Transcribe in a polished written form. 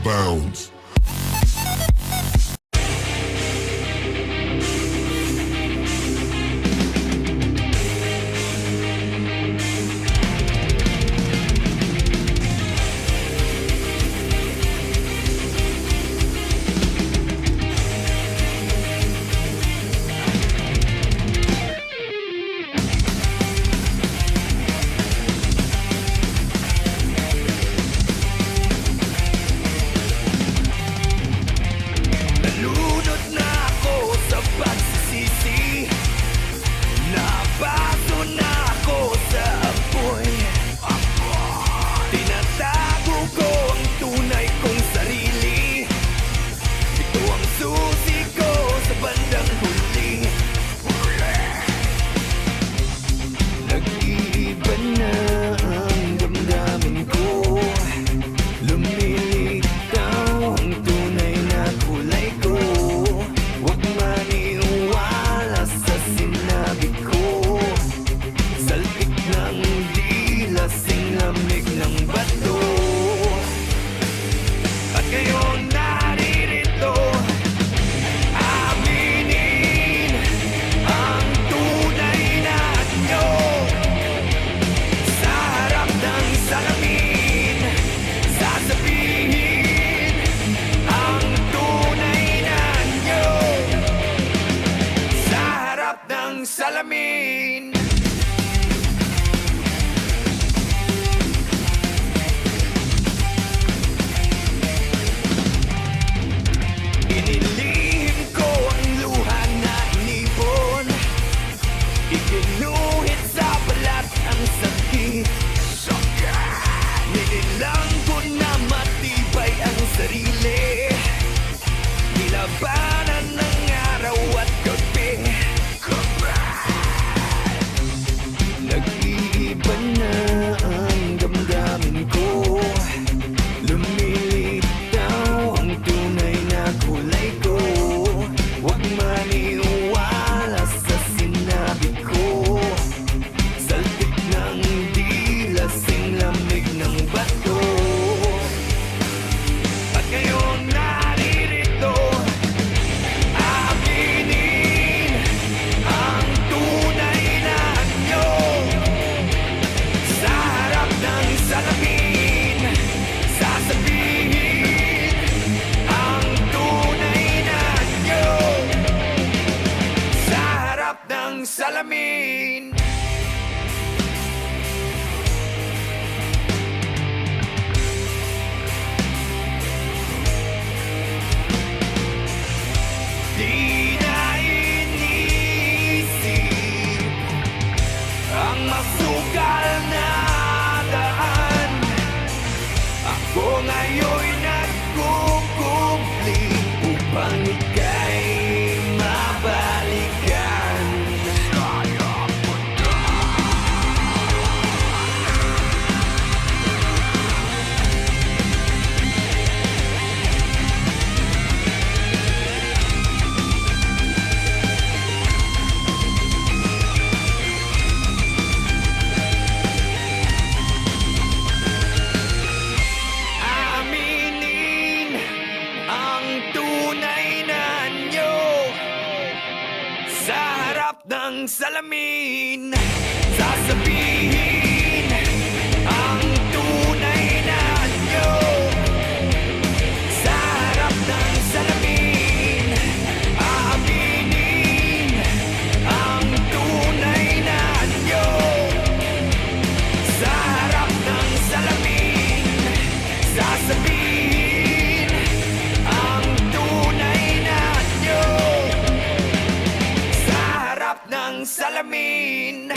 bounds. Nalunod na ako sa pagsisisi, nabaso na ako sa apoy. Tinatago ko ang tunay kong sarili, ito ang susi ko sa bandang huli. Nag-iiba na ang damdamin ko, lumilitaw ang tunay na kulay ko. Huwag maniwala sa sinabi ko, salpik ng dila, lamig ng bato. At ngayon naririto, aminin ang tunay na anyo. Sa harap ng salamin, sasabihin ang tunay na anyo. Sa harap ng salamin. Inilihim ko ang luha na inipon, ikinuhit sa balat ang sakit. Ninilang ko na matibay ang sarili, nilabanan ng araw at gabi. Nag-iiba na ang damdamin ko, lumilitaw ang tunay na kulay ko. Huwag maniwala sa sinabi ko, salpik ng dila, lamig ng bato. At ngayon naririto, aminin ang tunay na anyo. Sa harap ng salamin, sasabihin ang tunay na anyo. Sa harap ng salamin. Di na inisip ang masukal na daan. Ako ngayon'y nagkukumpli upang ika'y mabalikan. Aminin ang tunay na anyo. Sa harap ng salamin, sasabihin ang tunay na anyo. Sa harap ng salamin, aminin ang tunay na anyo. Sa harap ng salamin, sasabihin ang tunay na anyo. Sa harap ng salamin.